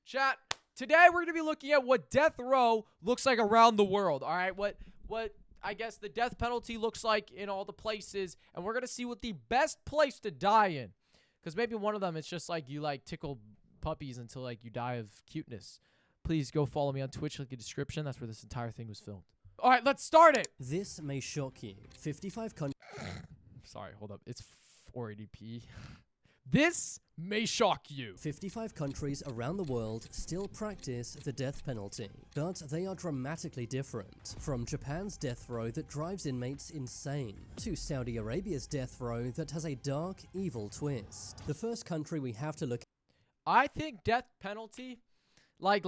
Chat, today we're going to be looking at what death row looks like around the world, all right? What I guess the death penalty looks like in all the places, and we're going to see what the best place to die in. Because maybe one of them, it's just like you like tickle puppies until like you die of cuteness. Please go follow me on Twitch, link in the description. That's where this entire thing was filmed. All right, let's start it. This may shock you. 55 countries. Sorry, hold up. It's 480p. This may shock you. 55 countries around the world still practice the death penalty, but they are dramatically different. From Japan's death row that drives inmates insane, to Saudi Arabia's death row that has a dark, evil twist. The first country we have to look at. I think death penalty, like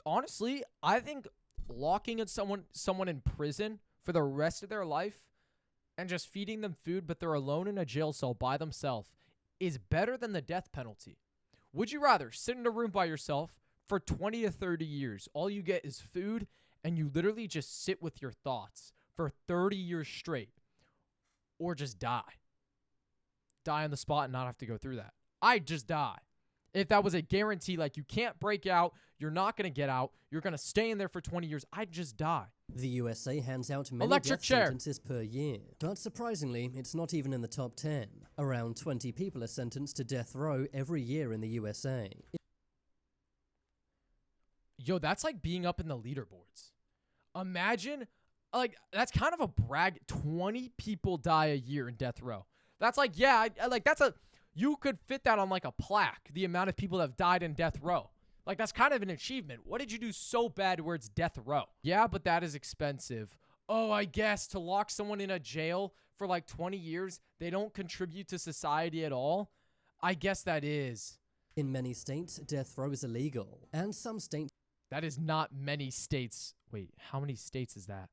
honestly, I think locking someone in prison for the rest of their life and just feeding them food, but they're alone in a jail cell by themselves, is better than the death penalty. Would you rather sit in a room by yourself for 20 to 30 years? All you get is food, and you literally just sit with your thoughts for 30 years straight, or just die? Die on the spot and not have to go through that. I'd just die. If that was a guarantee, like you can't break out, you're not going to get out, you're going to stay in there for 20 years, I'd just die. The USA hands out many Electric death chair. sentences per year, but surprisingly, it's not even in the top 10. Around 20 people are sentenced to death row every year in the USA. Yo, that's like being up in the leaderboards. Imagine, like, that's kind of a brag. 20 people die a year in death row. That's like, yeah, you could fit that on like a plaque, the amount of people that have died in death row. Like, that's kind of an achievement. What did you do so bad where it's death row? Yeah, but that is expensive. Oh, I guess to lock someone in a jail for like 20 years, they don't contribute to society at all? I guess that is. In many states, death row is illegal, and some states. That is not many states. Wait, how many states is that?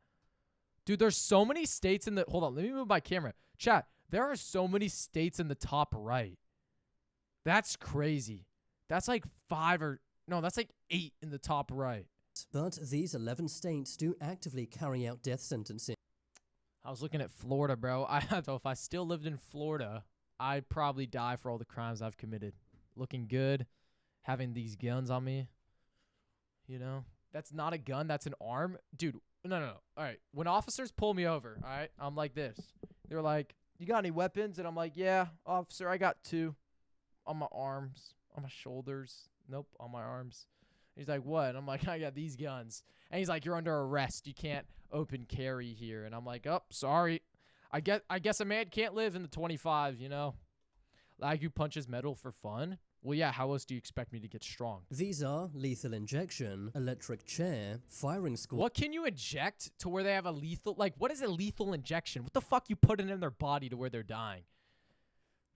Dude, there's so many states in the... Hold on, let me move my camera. Chat, there are so many states in the top right. That's crazy. That's like 5 or... No, that's like 8 in the top right. But these 11 states do actively carry out death sentencing. I was looking at Florida, bro. I don't know if I still lived in Florida, I'd probably die for all the crimes I've committed. Looking good, having these guns on me. You know? That's not a gun, that's an arm. Dude, no. All right, when officers pull me over, all right, I'm like this. They're like, you got any weapons? And I'm like, yeah, officer, I got 2 on my arms, on my shoulders. Nope, on my arms. He's like, what? And I'm like, I got these guns. And he's like, you're under arrest. You can't open carry here. And I'm like, oh, sorry. I guess a man can't live in the 25, you know? Lagoo punches metal for fun? Well, yeah, how else do you expect me to get strong? These are lethal injection, electric chair, firing squad. What can you inject to where they have a lethal... Like, what is a lethal injection? What the fuck you put it in their body to where they're dying?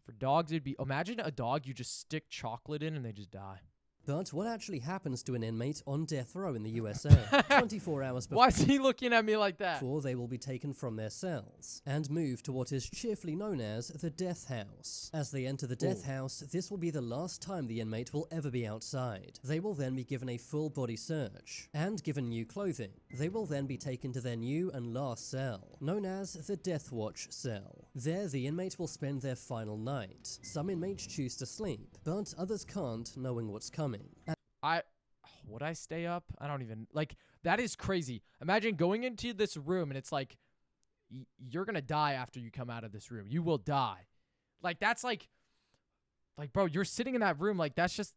For dogs, it'd be... Imagine a dog you just stick chocolate in and they just die. But what actually happens to an inmate on death row in the USA 24 hours before? Why is he looking at me like that? Before they will be taken from their cells and moved to what is cheerfully known as the death house. As they enter the death house, this will be the last time the inmate will ever be outside. They will then be given a full body search and given new clothing. They will then be taken to their new and last cell, known as the Death Watch cell. There, the inmate will spend their final night. Some inmates choose to sleep, but others can't, knowing what's coming. Would I stay up? I don't even... Like, that is crazy. Imagine going into this room and it's like, you're gonna die after you come out of this room. You will die. Like, that's like, bro, you're sitting in that room. Like, that's just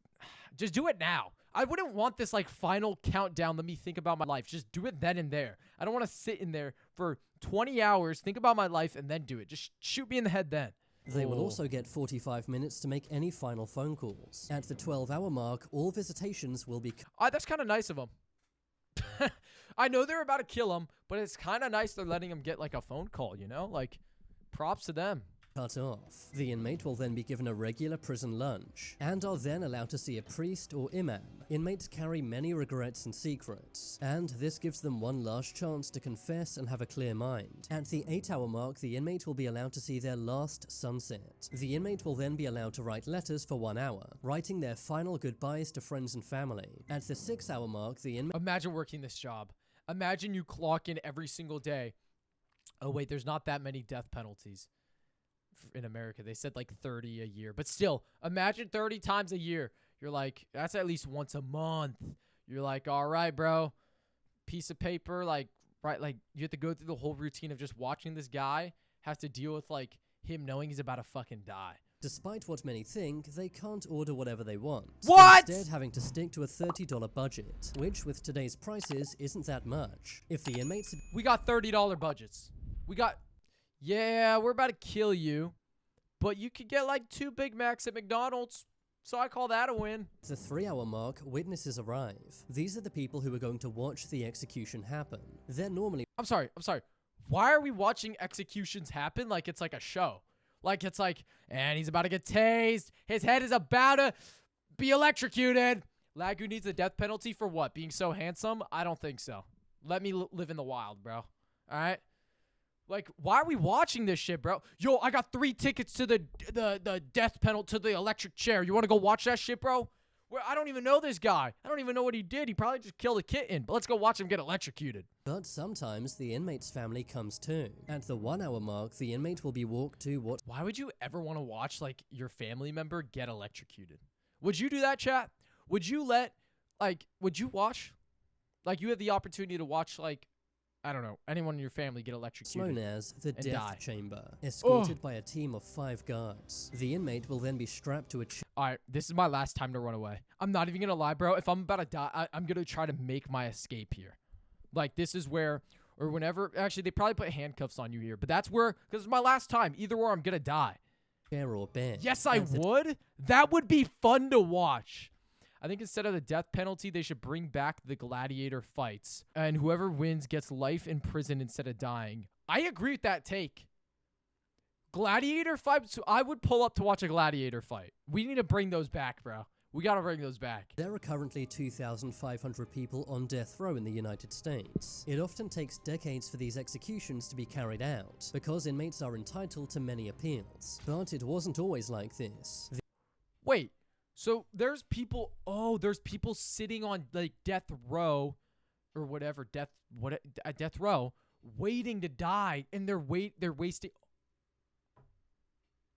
do it now. I wouldn't want this, like, final countdown. Let me think about my life. Just do it then and there. I don't want to sit in there for 20 hours, think about my life, and then do it. Just shoot me in the head then. They will also get 45 minutes to make any final phone calls. At the 12-hour mark, all visitations will be... That's kind of nice of them. I know they're about to kill him, but it's kind of nice they're letting him get, like, a phone call, you know? Like, props to them. Cut off. The inmate will then be given a regular prison lunch and are then allowed to see a priest or imam. Inmates carry many regrets and secrets, and this gives them one last chance to confess and have a clear mind. At the 8-hour mark, the inmate will be allowed to see their last sunset. The inmate will then be allowed to write letters for 1 hour, writing their final goodbyes to friends and family. At the 6-hour mark, the inmate... Imagine working this job. Imagine you clock in every single day. Oh wait, there's not that many death penalties in America. They said like 30 a year, but still, imagine 30 times a year. You're like, that's at least once a month. You're like, all right, bro, piece of paper, like, right, like you have to go through the whole routine of just watching this guy have to deal with like him knowing he's about to fucking die. Despite what many think, they can't order whatever they want. What? Instead, having to stick to a $30 budget, which with today's prices isn't that much. If the inmates... We got $30 budgets. We got... Yeah, we're about to kill you, but you could get like 2 Big Macs at McDonald's. So I call that a win. At the 3-hour mark, witnesses arrive. These are the people who are going to watch the execution happen. They're normally... I'm sorry. Why are we watching executions happen like it's like a show? Like it's like, and he's about to get tased. His head is about to be electrocuted. Lagoo needs a death penalty for what? Being so handsome? I don't think so. Let me live in the wild, bro. All right? Like, why are we watching this shit, bro? Yo, I got 3 tickets to the death penalty, to the electric chair. You want to go watch that shit, bro? Where I don't even know this guy. I don't even know what he did. He probably just killed a kitten. But let's go watch him get electrocuted. But sometimes the inmate's family comes too. At the 1-hour mark, the inmate will be walked to what... Why would you ever want to watch, like, your family member get electrocuted? Would you do that, chat? Would you let, like, would you watch? Like, you have the opportunity to watch, like, I don't know, anyone in your family get electrocuted. Known as the death die. chamber, escorted by a team of 5 guards. The inmate will then be strapped to a All right, this is my last time to run away. I'm not even going to lie, bro. If I'm about to die, I'm going to try to make my escape here. Like, this is where, or whenever, actually, they probably put handcuffs on you here. But that's where, because it's my last time. Either or, I'm going to die. chair or bed. Yes, I would. That would be fun to watch. I think instead of the death penalty, they should bring back the gladiator fights. And whoever wins gets life in prison instead of dying. I agree with that take. Gladiator fights, so I would pull up to watch a gladiator fight. We need to bring those back, bro. We got to bring those back. There are currently 2,500 people on death row in the United States. It often takes decades for these executions to be carried out, because inmates are entitled to many appeals. But it wasn't always like this. Wait. So there's people, there's people sitting on like death row or whatever, death row waiting to die, and they're wasting.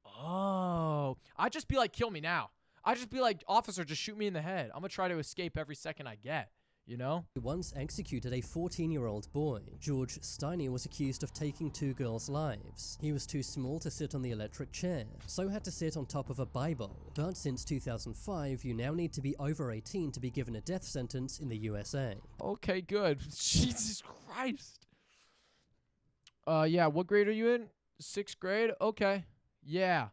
Oh, I'd just be like, kill me now. I'd just be like, officer, just shoot me in the head. I'm gonna try to escape every second I get. You know? He once executed a 14-year-old boy. George Steiny was accused of taking 2 girls' lives. He was too small to sit on the electric chair, so had to sit on top of a Bible. But since 2005, you now need to be over 18 to be given a death sentence in the USA. Okay, good. Jesus Christ. Yeah, what grade are you in? 6th grade? Okay. Yeah.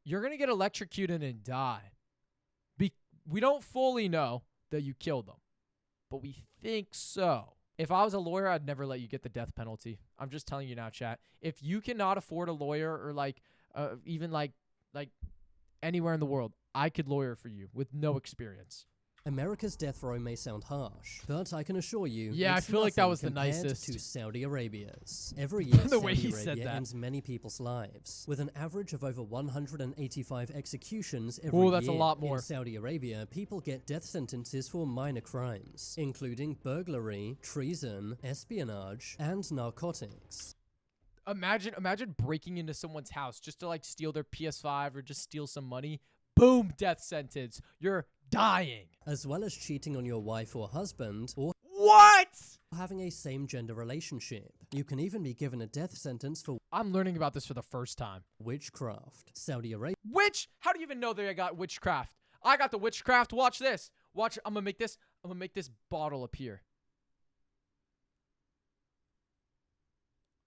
You're gonna get electrocuted and die. We don't fully know that you killed them, but we think so. If I was a lawyer, I'd never let you get the death penalty. I'm just telling you now, chat. If you cannot afford a lawyer or like even like anywhere in the world, I could lawyer for you with no experience. America's death row may sound harsh, but I can assure you, yeah, I feel like that was the compared nicest to Saudi Arabia's. Every year, the way Saudi he said Arabia that. ends many people's lives, with an average of over 185 executions every Oh, that's year. a lot more. In Saudi Arabia, people get death sentences for minor crimes, including burglary, treason, espionage, and narcotics. Imagine breaking into someone's house just to like steal their PS5 or just steal some money. Boom, death sentence. You're dying. As well as cheating on your wife or husband, or what? Having a same-gender relationship. You can even be given a death sentence for I'm learning about this for the first time. witchcraft. Saudi Arabia. How do you even know that I got witchcraft? I got the witchcraft. Watch this. Watch. I'm gonna make this bottle appear.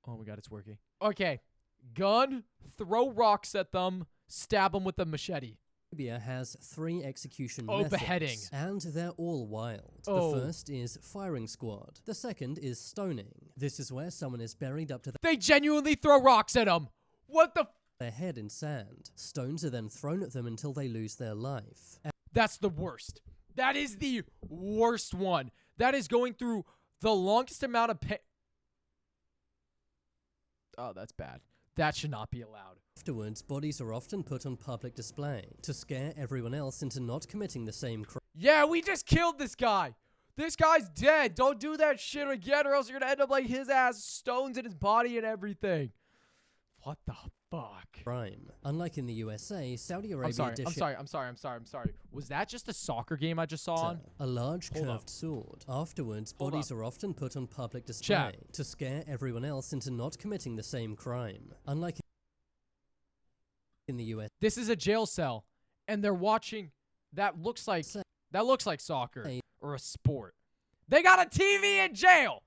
Oh my god, it's working. Okay. Gun, throw rocks at them, stab them with a machete. Arabia has 3 execution methods, beheading. and they're all wild. Oh. The first is firing squad. The second is stoning. This is where someone is buried up to They genuinely throw rocks at them. What the? their head in sand. Stones are then thrown at them until they lose their life. That's the worst. That is the worst one. That is going through the longest amount of pain. Oh, that's bad. That should not be allowed. Afterwards, bodies are often put on public display to scare everyone else into not committing the same crime. Yeah, we just killed this guy. This guy's dead. Don't do that shit again or else you're going to end up like his ass, stones in his body and everything. What the Fuck. crime. Unlike in the USA, Saudi Arabia I'm sorry. Was that just a soccer game I just saw on? a large Hold curved sword. Afterwards, Hold bodies up. are often put on public display Chat. to scare everyone else into not committing the same crime. Unlike in the US, This is a jail cell, and they're watching. That looks like soccer or a sport. They got a TV in jail.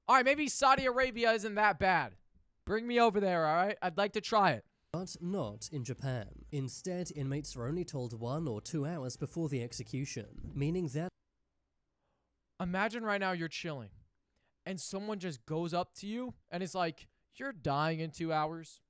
All right, maybe Saudi Arabia isn't that bad. Bring me over there, all right? I'd like to try it. but not in Japan. Instead, inmates are only told 1 or 2 hours before the execution, meaning that Imagine right now you're chilling, and someone just goes up to you and is like, "You're dying in 2 hours."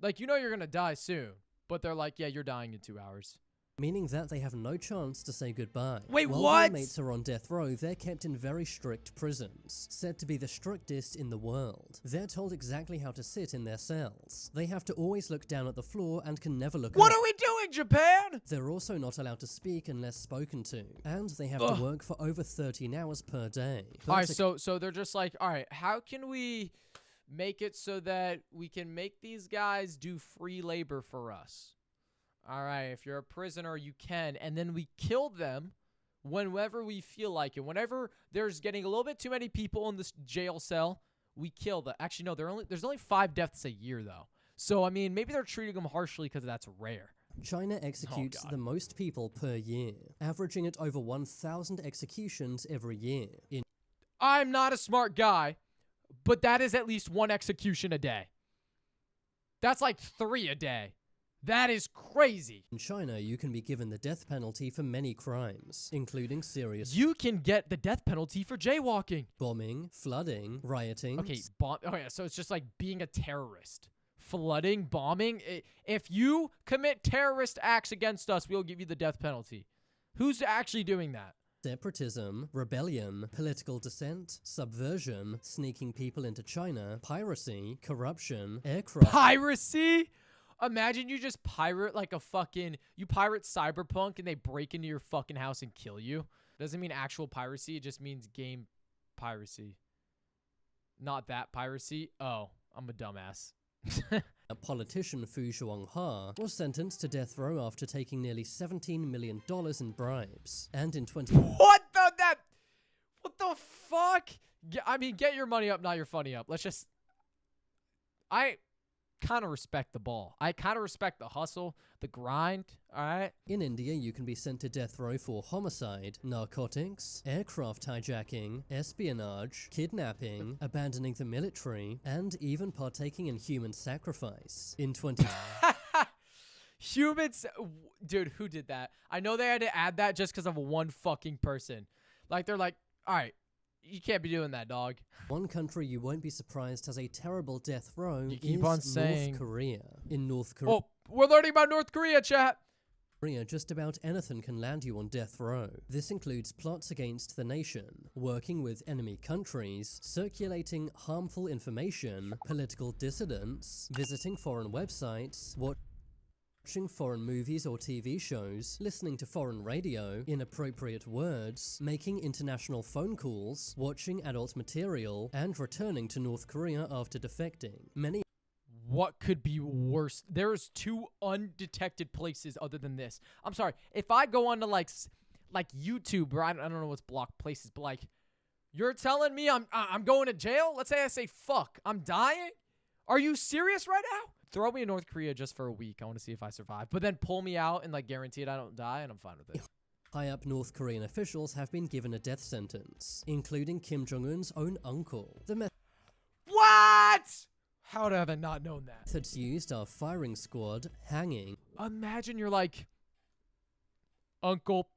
Like, you know you're gonna die soon, but they're like, "Yeah, you're dying in 2 hours." they have no chance to say goodbye. Wait, While what? the inmates are on death row, they're kept in very strict prisons, said to be the strictest in the world. They're told exactly how to sit in their cells. They have to always look down at the floor and can never look What up. are we doing, Japan? They're also not allowed to speak unless spoken to, and they have to work for over 13 hours per day. All right, so they're just like, all right, how can we make it so that we can make these guys do free labor for us? All right, if you're a prisoner, you can, and then we kill them whenever we feel like it. Whenever there's getting a little bit too many people in this jail cell, we kill them. Actually, no, there's only 5 deaths a year, though. So, I mean, maybe they're treating them harshly because that's rare. China executes the most people per year, averaging at over 1,000 executions every year. I'm not a smart guy, but that is at least 1 execution a day. That's like 3 a day. That is crazy. In China, you can be given the death penalty for many crimes, including serious You can get the death penalty for jaywalking. bombing, flooding, rioting. Okay, oh yeah, so it's just like being a terrorist. Flooding, bombing. If you commit terrorist acts against us, we'll give you the death penalty. Who's actually doing that? Separatism, rebellion, political dissent, subversion, sneaking people into China, piracy, corruption, aircraft. Piracy? Imagine you just pirate like you pirate Cyberpunk and they break into your fucking house and kill you. Doesn't mean actual piracy, it just means game piracy. Not that piracy. Oh, I'm a dumbass. A politician, Fu Zhuangha, was sentenced to death row after taking nearly $17 million in bribes. And in What the fuck? I mean, get your money up, not your funny up. I kind of respect the ball. I kind of respect the hustle, the grind, all right? In India, you can be sent to death row for homicide, narcotics, aircraft hijacking, espionage, kidnapping, abandoning the military, and even partaking in human sacrifice. In 20... Humans, dude, who did that? I know they had to add that just because of 1 fucking person. Like, they're like, all right, you can't be doing that, dog. One country you won't be surprised has a terrible death row is North Korea. In North Korea, Oh, we're learning about North Korea, chat. just about anything can land you on death row. This includes plots against the nation, working with enemy countries, circulating harmful information, political dissidents, visiting foreign websites, watching foreign movies or TV shows, listening to foreign radio, inappropriate words, making international phone calls, watching adult material, and returning to North Korea after defecting. What could be worse? There's 2 undetected places other than this. I'm sorry. If I go on to like YouTube, or I don't know what's blocked places, but like, you're telling me I'm going to jail? Let's say I say fuck, I'm dying? Are you serious right now? Throw me in North Korea just for a week. I want to see if I survive. But then pull me out and like guarantee it I don't die, and I'm fine with it. High-up North Korean officials have been given a death sentence, including Kim Jong-un's own uncle. The What? How have I not known that? methods used are firing squad, hanging. Imagine you're like, Uncle,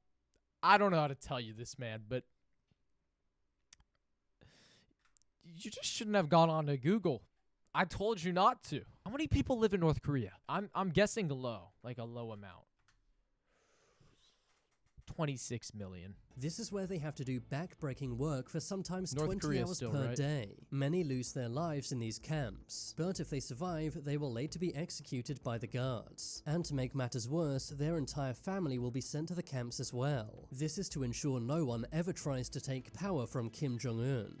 I don't know how to tell you this, man, but you just shouldn't have gone on to Google. I told you not to. How many people live in North Korea? I'm guessing low, like a low amount. 26 million. This is where they have to do back-breaking work for sometimes North 20 Korea hours still, per right? day. Many lose their lives in these camps, but if they survive, they will later be executed by the guards. And to make matters worse, their entire family will be sent to the camps as well. This is to ensure no one ever tries to take power from Kim Jong-un.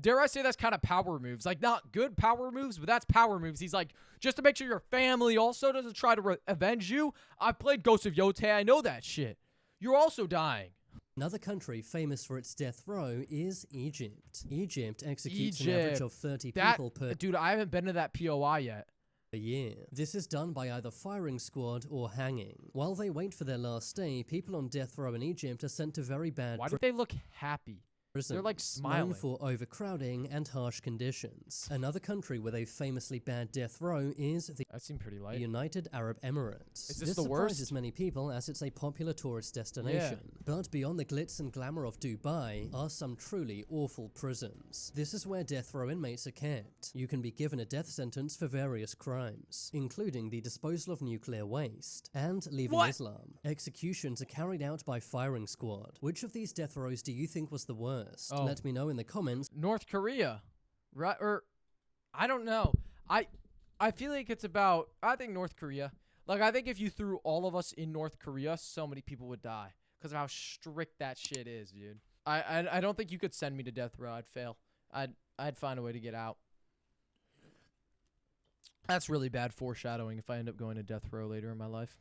dare I say that's kind of power moves. Like, not good power moves, but that's power moves. He's like, just to make sure your family also doesn't try to avenge you. I've played Ghost of Yotei. I know that shit. You're also dying. Another country famous for its death row is Egypt. Egypt executes an average of 30 people per Dude, I haven't been to that POI yet. year. This is done by either firing squad or hanging. While they wait for their last day, people on death row in Egypt are sent to very bad Why do they look happy? prisons, They're like smiling. known for overcrowding and harsh conditions. Another country with a famously bad death row is the That seemed pretty light. United Arab Emirates. Is this the worst? Surprises many people as it's a popular tourist destination. But beyond the glitz and glamour of Dubai are some truly awful prisons. This is where death row inmates are kept. You can be given a death sentence for various crimes, including the disposal of nuclear waste and leaving Islam. Executions are carried out by firing squad. Which of these death rows do you think was the worst? Let me know in the comments. North Korea, right? Or I don't know. I feel like it's about. I think North Korea. Like, I think if you threw all of us in North Korea, so many people would die because of how strict that shit is, dude. I don't think you could send me to death row. I'd fail. I'd find a way to get out. That's really bad foreshadowing if I end up going to death row later in my life.